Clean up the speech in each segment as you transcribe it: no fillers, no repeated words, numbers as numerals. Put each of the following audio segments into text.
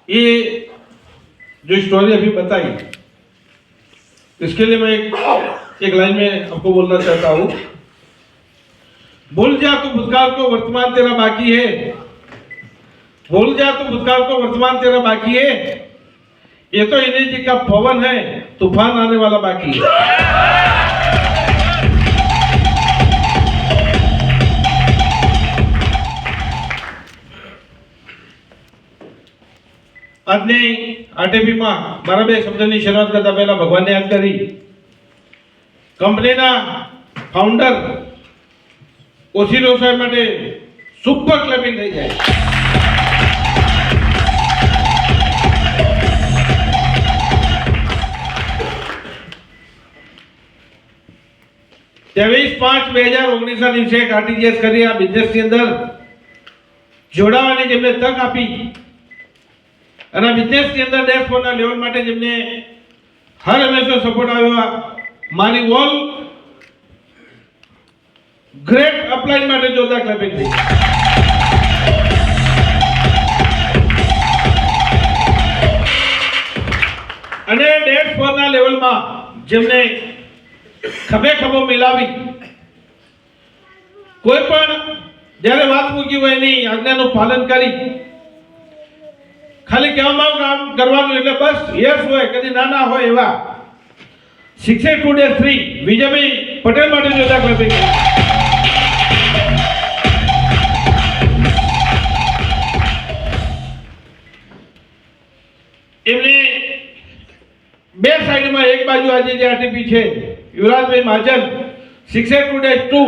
ये जो स्टोरी अभी बताई, इसके लिए मैं एक लाइन में आपको बोलना चाहता हूँ। भूल जा तू भूतकाल को, वर्तमान तेरा बाकी है। भूल जा तू भूतकाल को, वर्तमान तेरा बाकी है। ये तो इन्हीं जी का पवन है, तूफान आने वाला बाकी है। આજની આરટીપીમાં મારા બે શબ્દની શરૂઆત કરતા પહેલા ભગવાનને યાદ કરી કંપનીના ફાઉન્ડર ઓશિલો સાહેબ માટે સુપર ક્લેપિંગ થઈ જાય। 23/5/2019 ના દિવસે એક આરટીજીએસ કરી આ બિઝનેસની અંદર જોડાવાની જેમને તક આપી અને આ બિઝનેસની અંદર ડેશબોર્ડના લેવલ માટે જેમને હર હંમેશા સપોર્ટ આવ્યો, મારી ઓલ ગ્રેટ અપલાઈન માટે જોરદાર ક્લેપિંગ થઈ। અને ડેશબોર્ડના લેવલમાં જેમને ખભે ખભો મિલાવી કોઈ પણ જ્યારે વાત મૂકી હોય એની આજ્ઞાનું પાલન કરી ખાલી કહેવામાં કામ કરવાનું, એટલે બસ યસ હોય કદી ના હોય એવા 682-3 વિજયભાઈ પટેલ માટે જોરદાર ક્લેપિંગ। એમને બે સાઈડમાં એક બાજુ આજે જે આરટીપી છે યુવરાજભાઈ મહાજન 682-2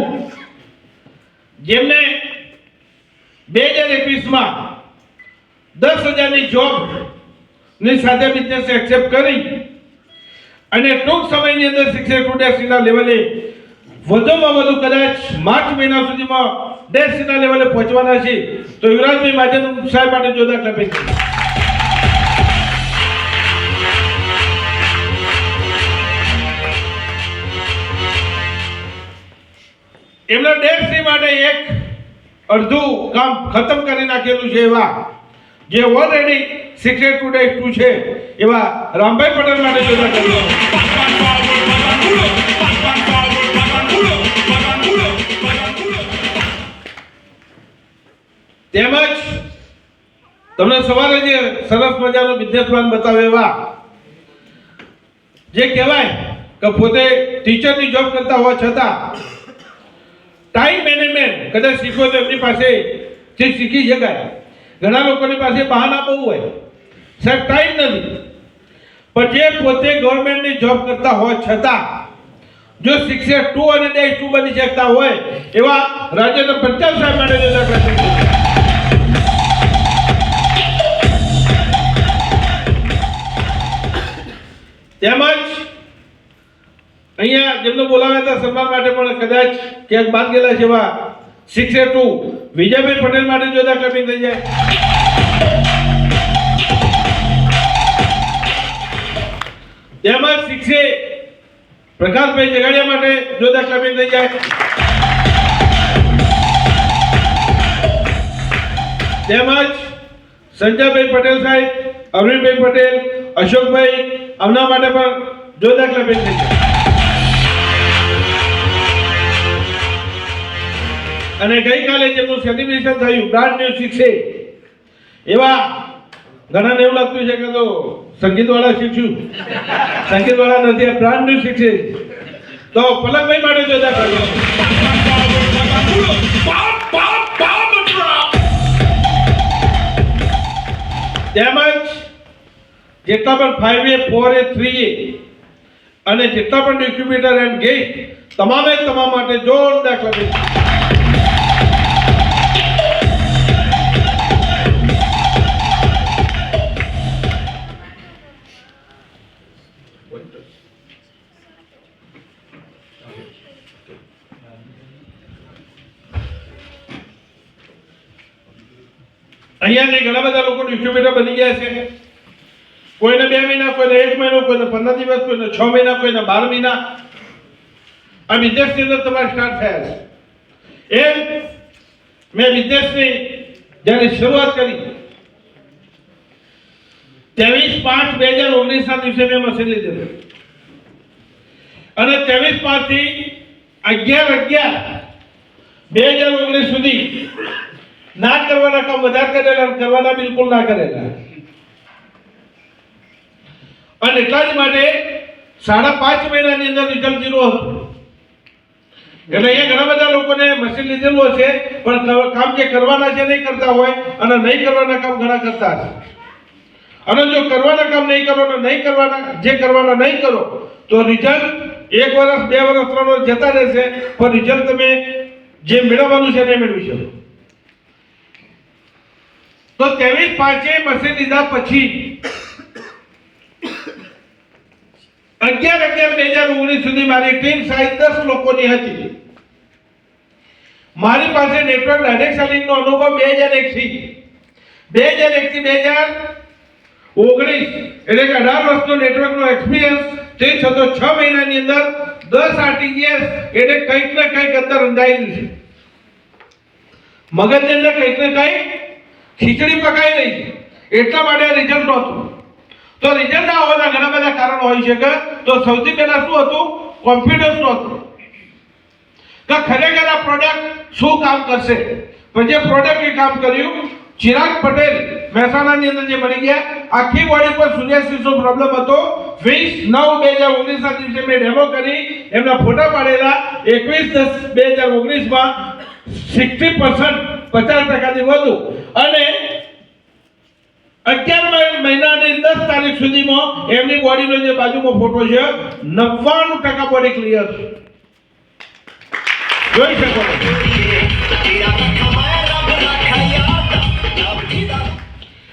જેમને 2021માં 10,000ની જોબ ની સાથે બિઝનેસ એક્સેપ્ટ કરી અને ટૂંક સમયની અંદર 682-3 ના લેવલે વધુમાં વધુ કદાચ માર્ચ મહિના સુધીમાં ડેશ ના લેવલે પહોંચવાના છે। તો યુવરાજભાઈ મહાજન સાહેબ માટે જોરદાર ક્લેપિંગ। એમના ડેશની માટે એક અડધું કામ ખતમ કરી નાખેલું છે એવા જે ઓલરેડી 682-2 છે એવા રામભાઈ પટેલ માટે જોરદાર ક્લેપિંગ। તેમજ તમને સવારે જે સરસ મજાનો બિઝનેસ પ્લાન બતાવ્યો એવા જે કહેવાય કે પોતે ટીચરની જોબ કરતા હોવા છતાં ટાઈમ મેનેજમેન્ટ કદાચ શીખો તો એમની પાસેથી શીખી શકાય। ઘણા લોકોની પાસે બહાના બહુ હોય, સાહેબ ટાઈમ નથી, પણ જે પોતે ગવર્મેન્ટની જોબ કરતા હોવા છતાં જો 682 અને -2 બની શકતા હોય એવા રાજ્યના પંચાયત સાહેબ માટે જોરદાર ક્લેપિંગ। તેમજ અહીંયા જેમને બોલાવ્યા હતા સન્માન માટે પણ કદાચ ક્યાંક બાદ ગયેલા છે એવા 682 વિજયભાઈ પટેલ માટે જોરદાર ક્લેપિંગ થઈ જાય। તેમજ 6A પ્રકાશભાઈ જગાડિયા માટે જોરદાર ક્લેપિંગ થઈ જાય। તેમજ સંજયભાઈ પટેલ સાહેબ, અરવિંદભાઈ પટેલ, અશોકભાઈ આમના માટે પણ જોરદાર ક્લેપિંગ થઈ જાય। અને ગઈકાલે જેમનું સેલિબ્રેશન થયું બ્રાન્ડ ન્યુ 6A એવા ઘણાને એવું લાગતું છે કે તો સંગીતવાળા શીખ્યું, સંગીતવાળા નથી, બ્રાન્ડ ન્યુ 6A। તો પલકભાઈ માટે જોરદાર ક્લેપિંગ। તેમજ જેટલા પણ 5A 4A 3A અને જેટલા પણ ડિસ્ટ્રીબ્યુટર એન્ડ ગેટ તમામે તમામ માટે જોરદાર ક્લેપિંગ। અહીંયા ઘણા બધા લોકો ડિસ્ટ્રીબ્યુટર બની ગયા છે, કોઈને 2 મહિના, કોઈને 1 મહિનો, કોઈને 15 દિવસ, કોઈને 6 મહિના, કોઈને 12 મહિના આ બિઝનેસની અંદર તમારે સ્ટાર્ટ થયા છે। એમ મેં બિઝનેસની જ્યારે શરૂઆત કરી 23/5/2019 ના દિવસે મેં મશીન લીધેલું અને 23/5 થી 11/11/2019 સુધી ના કરવાના કામ વધારે કરેલા, કરવાના બિલકુલ ના કરેલા. અને એટલા જ માટે 5.5 મહિનાની અંદર રિઝલ્ટ 0 હતું. એટલે અહીંયા ઘણા બધા લોકોને મશીન લીધેલું હશે પણ કામ જે કરવાના છે નહીં કરતા હોય અને નહીં કરવાના કામ ઘણા કરતા હશે. અને જો કરવાના કામ નહીં કરો ને નહીં કરવાના જે કરવાના નહીં કરો તો રિઝલ્ટ 1 વર્ષ 2 વર્ષ 3 વર્ષ જતા રહેશે પણ રિઝલ્ટ તમે જે મેળવવાનું છે નહીં મેળવી શકો. તો 23/5 મશીન લીધા પછી 11/11/2019 સુધી મારી ટીમ સાઈઝ 10 લોકોની હતી. મારી પાસે નેટવર્ક ડાયરેક્ટ સેલિંગ નો અનુભવ 2001 થી 2019 એટલે કે 18 વર્ષનો નેટવર્ક નો એક્સપિરિયન્સ તે છતો 6 મહિનાની અંદર 10 આરટીજીએસ એટલે કંઈક ને કંઈક અંદર રંધાયેલું છે. મગજની અંદર કંઈક ને કંઈક ખીચડી પકાઈ રહી છે. એટલા માટે રિઝલ્ટ નહોતું. તો રિઝલ્ટ ના હોવાના ઘણા બધા કારણો હોઈ શકે. તો સૌથી પહેલા શું હતું? કોન્ફિડન્સ નહોતું કે ખરેખર આ પ્રોડક્ટ શું કામ કરશે. પણ જે પ્રોડક્ટે કામ કર્યું, ચિરાગ પટેલ મહેસાણાની અંદર જે મળી ગયા, આખી બોડી પર સૂર્યાસ્તિસનો પ્રોબ્લેમ હતો. 20/9/2019 ના દિવસે મેં ડેમો કરી, એમના ફોટા પાડેલા. 21/10/2019 માં 60% 50% વધુ અને 11 મહિનાની 10 તારીખ સુધીમાં એમની બોડીનો જે બાજુમાં ફોટો છે 99% બોડી ક્લિયર છે. જોઈ શકો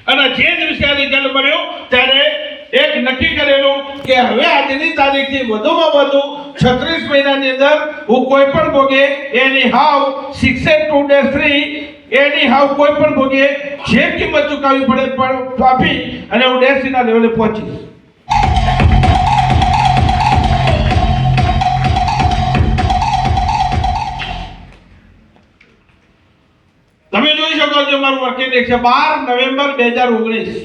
અને જે દિવસે આ રિઝલ્ટ મળ્યો ત્યારે એક નક્કી કરેલું કે હવે આજની તારીખથી વધુમાં વધુ 36 મહિનાની અંદર હું કોઈ પણ ભોગે એની હાવ 682-3 એની હાવ કોઈ પણ ભોગે જે કિંમત ચૂકવવી પડે પણ આપી અને હું ડેસીના લેવલે પહોંચીશ. તમે જોઈ શકો છો મારું વર્કિંગ ડેટ છે 12 નવેમ્બર 2019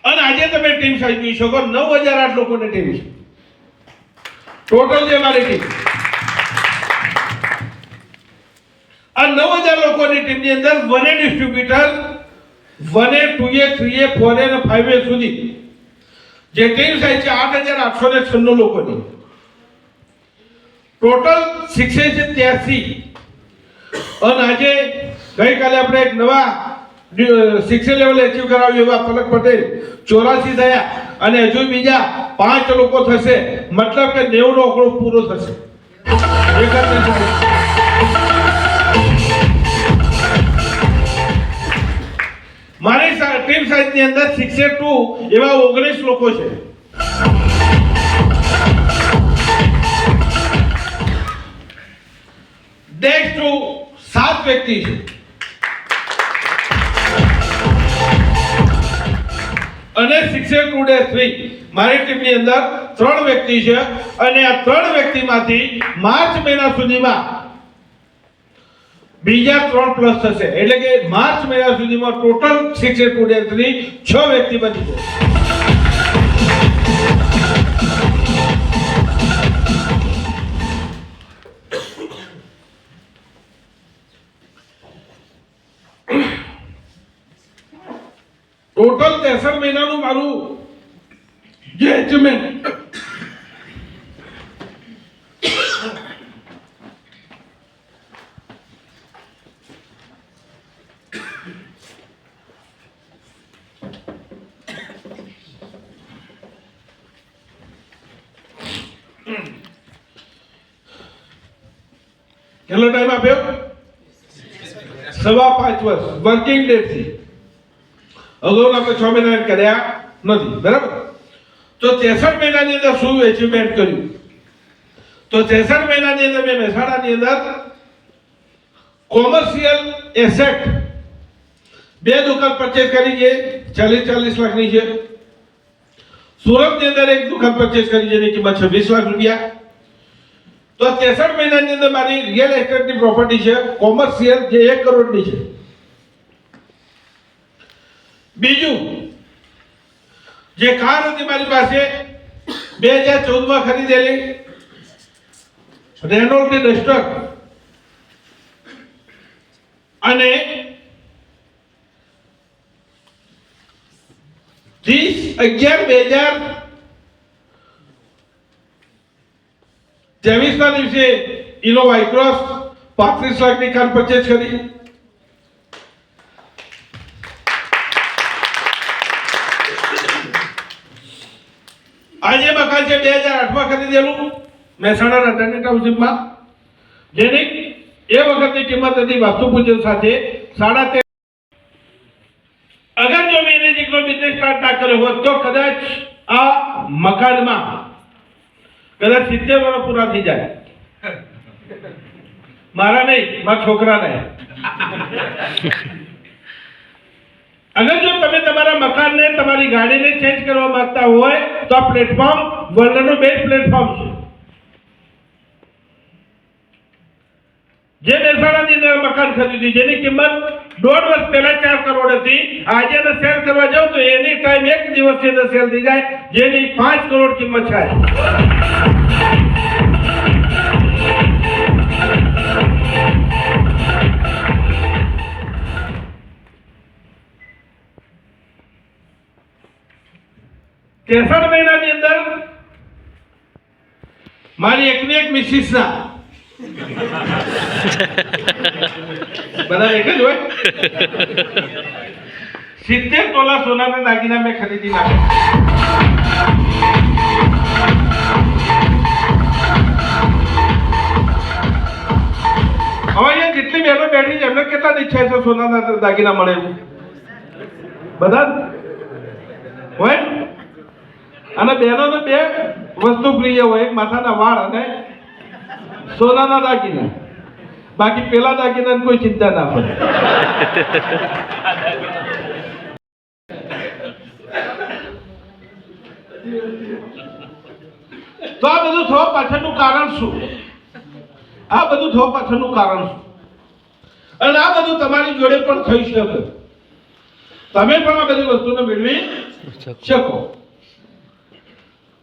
અને આજે તમે ટીમ સાઈઝ જોઈ શકો 9008 લોકોની ટીમ છે ટોટલ જે મારી ટીમ. આ 9000 લોકોની ટીમની અંદર 1A distributor 1A 2A 3A 4A અને 5A સુધી જે ટીમ સાઈઝ છે 8896 લોકોની. ટોટલ 683 અને આજે ગઈકાલે આપણે એક નવા 6 લેવલ એચીવ કરાવ્યું એવા પલક પટેલ 84 થયા અને હજુ બીજા 5 લોકો થશે. મતલબ કે 90 નો આંકડો પૂરો થશે. મારી ટીમ સાઈઝ ની અંદર 62 એવા 19 લોકો છે. ડેક્સ ટુ 7 વ્યક્તિ છે અને 682-3 મારી ટીમની અંદર 3 વ્યક્તિ છે અને આ 3 વ્યક્તિમાંથી માર્ચ મહિના સુધીમાં બીજા 3 પ્લસ થશે. એટલે કે માર્ચ મહિના સુધીમાં ટોટલ 682-3 6 વ્યક્તિ બની જશે. ટોટલ 63 મહિનાનું મારું જે એચીવમેન્ટ કેટલો ટાઈમ આપ્યો? 5.5 વર્ષ વર્કિંગ ડેટ થી. અગાઉ આપણે 6 મહિના કર્યા નથી, બરાબર? તો 63 મહિનાની અંદર શું એચીવમેન્ટ કર્યું? તો 63 મહિનાની અંદર મેં મહેસાણાની અંદર કોમર્શિયલ એસેટ 2 દુકાન પરચેસ કરી છે 40 લાખની છે. સુરતની અંદર એક દુકાન પરચેસ કરી જેની કિંમત 26 લાખ રૂપિયા. તો 63 મહિનાની અંદર મારી રિયલ એસ્ટેટની પ્રોપર્ટી છે કોમર્શિયલ જે 1 કરોડની છે. બીજું જે કાર હતી મારી પાસે 2014 માં ખરીદેલી રેનોલ્ટની ડસ્ટર અને 30/11/2023 ના દિવસે ઇનોવા ક્રોસ 35 લાખની કાર પરચેસ કરી. આજે મકાન છે 2008 માં ખરીદેલું મહેસાણા રાધાની ટાઉનશીપમાં, જેની એ વખતની કિંમત હતી વાસ્તુ પૂજન સાથે 13.5. અગર જો મેં એને જેટલો બિઝનેસ સ્ટાર્ટ ના કર્યો હોત તો કદાચ આ મકાનમાં કદાચ 70 વર્ષ પૂરા થઈ જાય. મારા નહીં, મારા છોકરાને. અગર જો તમે તમારા મકાનને તમારી ગાડીને ચેન્જ કરવા માંગતા હોય તો આ પ્લેટફોર્મ વર્લ્ડનું બેસ્ટ પ્લેટફોર્મ છે. જે મહેસાણાની અંદર મકાન ખરીદ્યું જેની કિંમત 1.5 વર્ષ પહેલા 4 કરોડ હતી, આજે એને સેલ કરવા જાવ તો એની ટાઈમ 1 દિવસની અંદર સેલ થઈ જાય, જેની 5 કરોડ કિંમત છે. ત્રેસઠ મહિનાની અંદર મારી એકની એક મિસિસ ના બધા એક જ હોય 70 તોલા સોનાના દાગીના મેં ખરીદી નાખ્યા. હવે અહીંયા જેટલી બહેનો બેઠી છે એમને કેટલા ઈચ્છા છે સોનાના દાગીના મળે એવું? બધા હોય. અને બહેનોને 2 વસ્તુ પ્રિય હોય, એક માથાના વાળ અને સોનાના દાગીના. બાકી પેલા દાગીનાની કોઈ ચિંતા ના પડે. તો આ બધું થવા પાછળનું કારણ શું? આ બધું થવા પાછળનું કારણ શું? અને આ બધું તમારી જોડે પણ થઈ શકે. તમે પણ આ બધી વસ્તુને મેળવી શકો.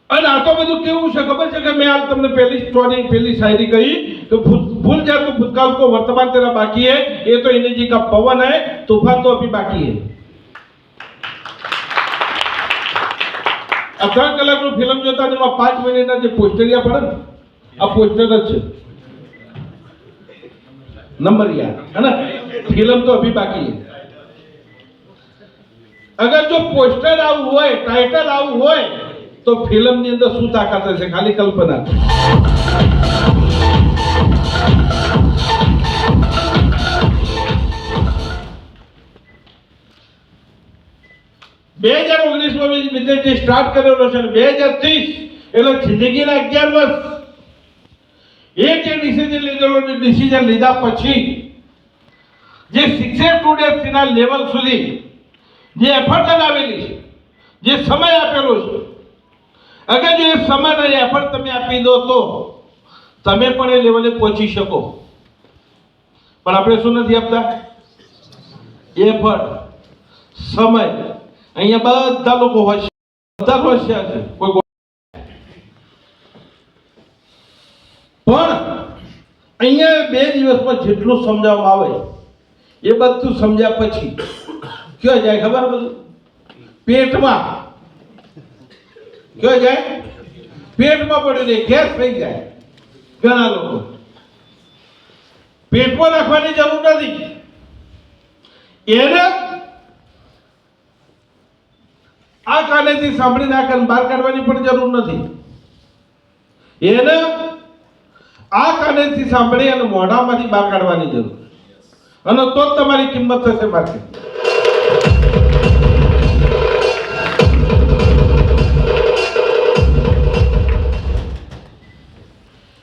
અને આ તો બધું કેવું છે ખબર છે કે મેં આ તમને પહેલી શાયરી કહી કે ભૂલ जा तो भूतकाल को वर्तमान तेरा बाकी है, ये तो एनर्जी का पवन है, तूफान तो अभी बाकी है. આ 3 કલાકનું ફિલ્મ જોતા એમાં 5 મિનિટના જે પોસ્ટરિયા પડે ને આ પોસ્ટર જ છે નંબર યાર है ना. फिल्म तो अभी बाकी है. अगर जो पोस्टर આવું હોય, ટાઇટલ આવું હોય તો ફિલ્મની અંદર શું તાકાત હશે? ખાલી કલ્પના. બે 2019 માં બિઝનેસ જે સ્ટાર્ટ કરેલો છે 2030 એટલે જિંદગીના 11 વર્ષ એક ડિસિઝન લીધા પછી જે સક્સેસ સ્ટુડન્ટ ના લેવલ સુધી જે એફર્ટ લગાવેલી છે, જે સમય આપેલો છે, અગર જો એ સમય અને એફર્ટ તમે આપી દો તો તમે પણ એ લેવલે પહોંચી શકો. પણ આપણે શું નથી આપતા? એફર્ટ, સમય. અહીંયા બધા લોકો બધા હોશિયાર છે, કોઈ પણ અહીંયા 2 દિવસમાં જેટલું સમજાવવામાં આવે એ બધું સમજ્યા પછી ક્યાં જાય ખબર? બધું પેટમાં. ક્યાં જાય? પેટમાં પડ્યું રહે, ગેસ થઈ જાય. ઘણા લોકો પેટમાં રાખવાની જરૂર નથી, એને આ કાનેથી સાંભળીને આ કાન બહાર કાઢવાની પણ જરૂર નથી. એને આ કાનેથી સાંભળી અને મોઢામાંથી બહાર કાઢવાની જરૂર, અને તો જ તમારી કિંમત થશે માર્કેટ.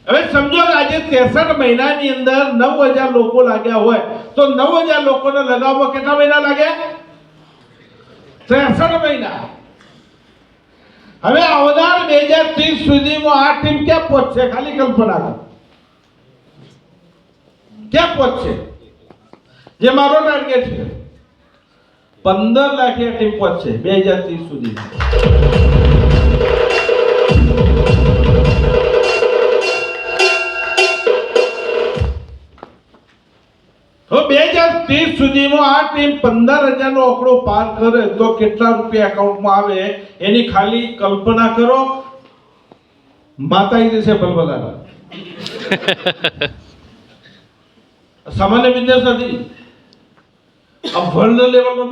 હવે સમજો કે આજે 63 મહિનાની અંદર 9000 લોકો લાગ્યા હોય તો 9000 લોકોને લગાવવા કેટલા મહિના લાગ્યા? 63 મહિના. હવે આવનાર 2030 સુધીમાં આ ટીમ ક્યાં પહોંચશે? ખાલી કલ્પના કરો. ક્યાં પહોંચશે? જે મારો ટાર્ગેટ છે 15 લાખ ટીમ પહોંચશે 2030 સુધી. તો 2030 સુધીમાં આ ટીમ 15,000 નો આંકડો પાર કરે તો કેટલા રૂપિયા એકાઉન્ટમાં આવે એની ખાલી કલ્પના કરો. માતાઈ જશે બલબલાના. સામાન્ય બિઝનેસ નથી, આ વર્લ્ડ લેવલનો.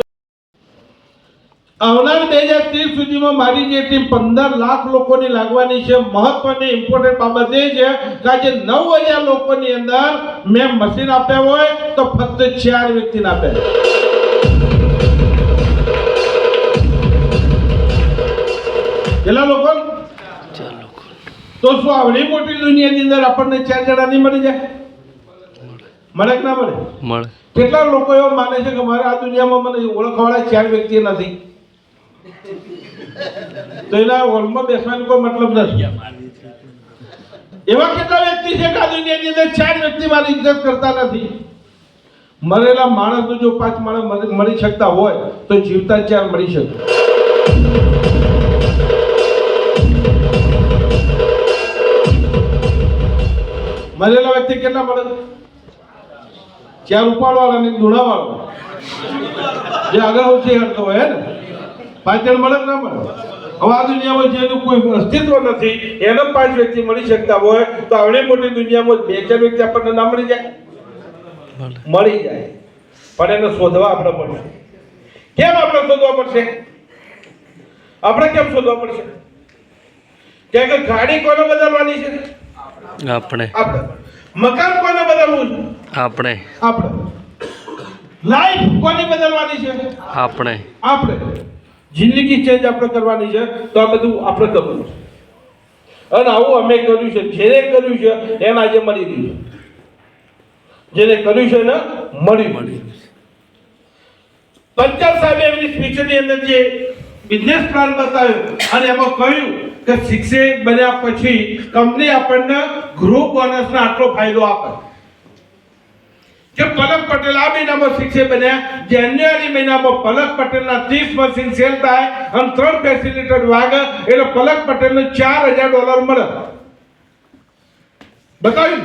આવનાર 2030 સુધીમાં મારી જે ટીમ 15 લાખ લોકોની લાગવાની છે. મહત્વની ઇમ્પોર્ટન્ટ બાબત એ છે કે આજે 9,000 લોકોની અંદર મેં મશીન આપ્યા હોય તો ફક્ત 4 વ્યક્તિને આપ્યા. કેટલા લોકો? 4 લોકો. તો શું આવડી મોટી દુનિયાની અંદર આપણને 4 જણા નહીં મળી જાય? મળે કે ના મળે? મળે. કેટલા લોકો એવા માને છે કે મારે આ દુનિયામાં મને ઓળખવાળા 4 વ્યક્તિ નથી, તો એના હોલમાં બેસવાનો કોઈ મતલબ નથી. એવા કેટલા વ્યક્તિ છે કે આ દુનિયાની અંદર 4 વ્યક્તિ મારી ઇજ્જત કરતા નથી? મરેલા માણસનો જો 5 માણસ મળી શકતા હોય તો જીવતા 4 મળી શકે. મરેલા વ્યક્તિ કેટલા મળે? 4 ઉપાડવાળા ને દુણાવાળો જે આગળ ઓછી હરતો હોય ને 5 જણ મળે ના મળે? હવે આ દુનિયામાં જેનું કોઈ અસ્તિત્વ નથી એને 5 વ્યક્તિ મળી શકતા હોય તો આવડી મોટી દુનિયામાં 2-4 વ્યક્તિ આપણને ના મળી જાય? મળી જાય, પણ એને શોધવા આપણે પડશે. કેમ આપણે શોધવા પડશે? આપણે કેમ શોધવા પડશે? કેમ કે ગાડી કોને બદલવાની છે? આપણે. મકાન કોને બદલવું છે? આપણે. લાઈફ કોને બદલવાની છે? આપણે. જિંદગી ચેન્જ આપણે કરવાની છે તો આ બધું આપણે કરવું છે. અને આવું અમે કર્યું છે. જેને કર્યું છે એને આજે મળી ગયું છે. જેને કર્યું છે ને મળ્યું. પંચાલ સાહેબે એમની સ્પીચની અંદર જે બિઝનેસ પ્લાન બતાવ્યો અને એમાં કહ્યું કે શિક્ષક બન્યા પછી કંપની આપણને ગ્રુપ બોનસનો આટલો ફાયદો આપે. કે પલક પટેલ આ મહિનામાં શિક્ષક બન્યા, જાન્યુઆરી મહિનામાં પલક પટેલના 30 મશીન સેલ થાય અને 3 ફેસિલિટર વાગે એટલે પલક પટેલને $4,000 મળે. બતાવ્યું?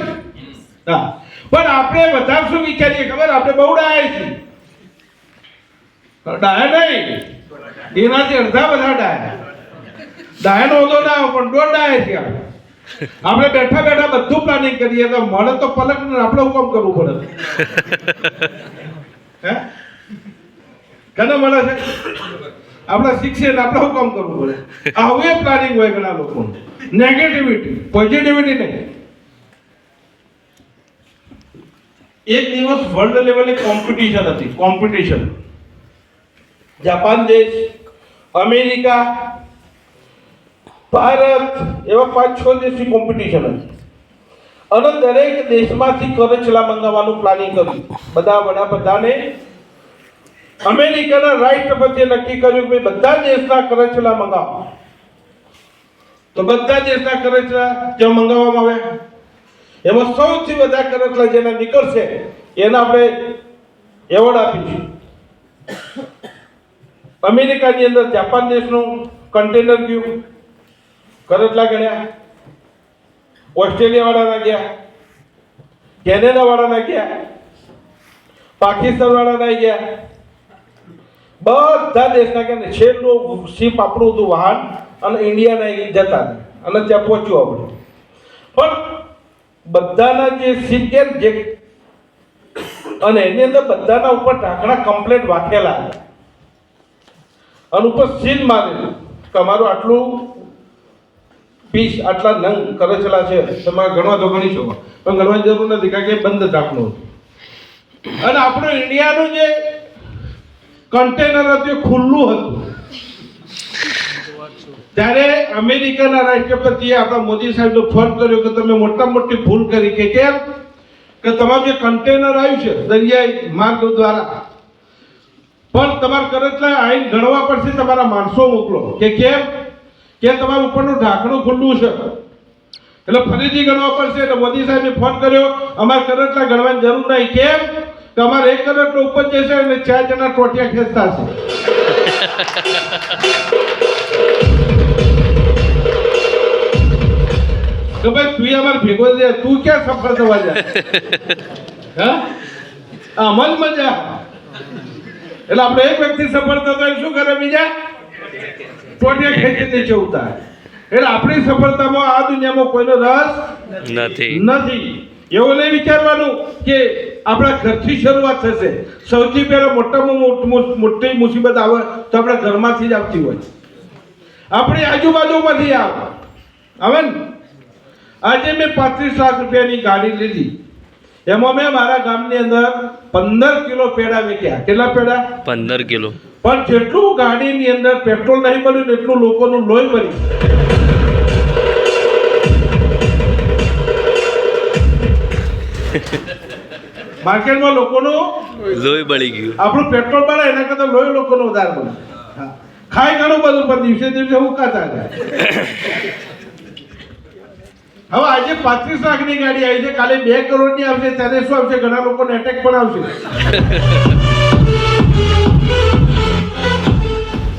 હા. પણ આપણે વધારે શું વિચારીએ ખબર? આપણે બહુ ડાયા છીએ. ડાયા નહીં, એનાથી અડધા બધા ડાયા. ડાયાનો હોદો ના પણ 1.5 ડાયા છીએ આપણે. બેઠા બેઠા બધું પ્લાનિંગ કરીએ તો મળે તો પલક ને આપણે હું કામ કરવું પડે? હે કને મળે છે? આપણે શીખશે ને આપણે શું કામ કરવું પડે? આવું એ પ્લાનિંગ હોય ઘણા લોકો. નેગેટિવિટી, પોઝિટિવિટી નહીં. એક દિવસ વર્લ્ડ લેવલે કોમ્પિટિશન હતી. કોમ્પિટિશન જાપાન દેશ, અમેરિકા, ભારત એવા 5-6 દેશની કોમ્પિટિશન હતી. અને દરેક દેશમાંથી કરચલા મંગાવવાનું પ્લાનિંગ કર્યું. બધા વડાપ્રધાને અમેરિકાના રાષ્ટ્રપતિએ નક્કી કર્યું કે બધા દેશના કરચલા મંગાવો. તો બધા દેશના કરચલા જે મંગાવવામાં આવ્યા એમાં સૌથી વધારે કરચલા જેના નીકળશે એને આપણે એવોર્ડ આપીશું. અમેરિકાની અંદર જાપાન દેશનું કન્ટેનર ગયું, કરચલા ગણ્યા. ઓસ્ટ્રેલિયા વાળાના ગયા, કેનેડા વાળાના ગયા, પાકિસ્તાન વાળાના ગયા, બધા દેશના ગયા. છેલ્લું શિપ આપણું હતું વાહન અને ઇન્ડિયાના જતા અને ત્યાં પહોંચ્યું આપણે. પણ બધાના જે શિપ કેમ જે અને એની અંદર બધાના ઉપર ઢાંકણા કમ્પ્લેટ વાકેલા અને ઉપર સીલ મારેલું તમારું આટલું પીસ આટલા નંગ કરચલા છે તમારે ગણવા તો ગણી શકો, પણ ગણવાની જરૂર નથી કારણ કે બંધ ઢાંકણું હતું. અને આપણું ઇન્ડિયાનું જે કન્ટેનર હતું એ ખુલ્લું હતું. ત્યારે અમેરિકાના રાષ્ટ્રપતિએ આપણા મોદી સાહેબને ફોન કર્યો કે તમે મોટા મોટી ભૂલ કરી. કે કેમ? કે તમારું જે કન્ટેનર આવ્યું છે દરિયાઈ માર્ગ દ્વારા પણ તમારે કરચલા આઈને ગણવા પડશે, તમારા માણસો મોકલો. કે કેમ? કે તમારું ઉપરનું ઢાંકણું ખુલ્લું છે. એટલે ફરીથી ગણવા પડશે. એટલે મોદી સાહેબે ફોન કર્યો, અમારે કરંટલા ગણવાની જરૂર નહીં. કેમ કે અમારે 1 કરોડ ઉપર જશે અને 4 જણા ટોટિયા ખેંચતા છે. તો ભાઈ તું અમારે ભેગો છે, તું ક્યાં સફળ થવા જાય? હા, આમાં જ મજા. એટલે આપણે એક વ્યક્તિ સફળ થતો હોય શું કરે, બીજા ટોટિયા ખેંચી નીચે ઉતારે. એટલે આપણી સફળતામાં આ દુનિયામાં કોઈનો રસ નથી. એવું નહીં વિચારવાનું કે આપણા ઘરથી શરૂઆત થશે. સૌથી પહેલા મોટામાં મોટી મુસીબત આવે તો આપણા ઘરમાંથી જ આવતી હોય, આપણી આજુબાજુમાંથી આવે ને. આજે મેં 35 લાખ રૂપિયાની ગાડી લીધી, એમાં મેં મારા ગામની અંદર 15 કિલો પેડા વેચ્યા. કેટલા પેડા? 15 કિલો. પણ જેટલું ગાડીની અંદર પેટ્રોલ નહીં મળ્યું એટલું લોકોનું લોહી મળ્યું. માર્કેટમાં લોકોનું લોહી બળી ગયું. આપણું પેટ્રોલ બળે એના કરતા લોહી લોકોનું વધારે બળે. ખાય ઘણું બધું પણ દિવસે દિવસે ઉકાતા જાય. હવે આજે 35 લાખની ગાડી આવી છે, કાલે 2 કરોડની આવશે, ત્યારે શું આવશે? ઘણા લોકોને એટેક પણ આવશે.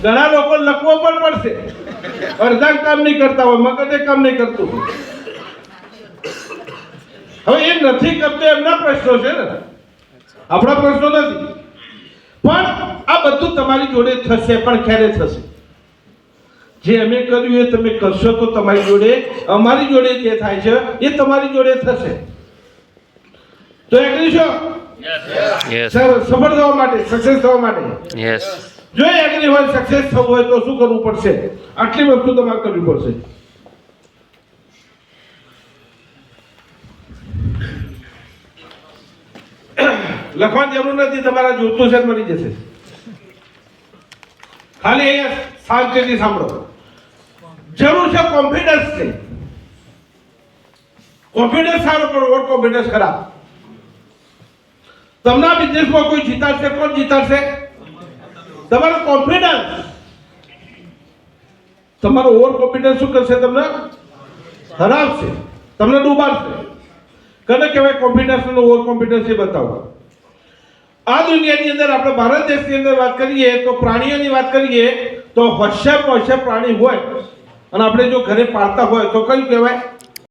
ઘણા લોકો લખવો પણ પડશે. અડધા કામ નહીં કરતા હોય, મગજે કામ નહીં કરતું. હવે એ નથી કરતો એમના પ્રશ્નો છે ને, આપણા પ્રશ્નો નથી. પણ આ બધું તમારી જોડે થશે, પણ ક્યારે થશે? જે અમે કર્યું એ તમે કરશો તો તમારી જોડે, અમારી જોડે જે થાય છે એ તમારી જોડે થશે. તો એગ્રી છો? સફળ થવા માટે, સક્સેસ થવા માટે. જો એગ્રી હોય, સક્સેસ થવું હોય તો શું કરવું પડશે? આટલી વસ્તુ તમારે કરવી પડશે. લખવાની જરૂર નથી, તમારા જોતું છે મળી જશે. ખાલી અહીંયા શાંતિથી સાંભળો. જરૂર છે કોન્ફિડન્સ છે. કોન્ફિડન્સ સારો પણ ઓવર કોન્ફિડન્સ ખરાબ. તમને બિઝનેસમાં કોઈ જીતાડશે? કોણ જીતાડશે? તમારો કોન્ફિડન્સ. તમારો ઓવર કોન્ફિડન્સ શું કરશે? તમને હરાવશે, તમને ડૂબાડશે. કને કહેવાય કોન્ફિડન્સ અને ઓવર કોન્ફિડન્સ? એ બતાવો. આ દુનિયાની અંદર આપણે ભારત દેશની અંદર વાત કરીએ તો પ્રાણીઓની વાત કરીએ તો હોશિયાર પ્રાણી હોય અને આપણે જો ઘરે પાળતા હોય તો કયું કહેવાય?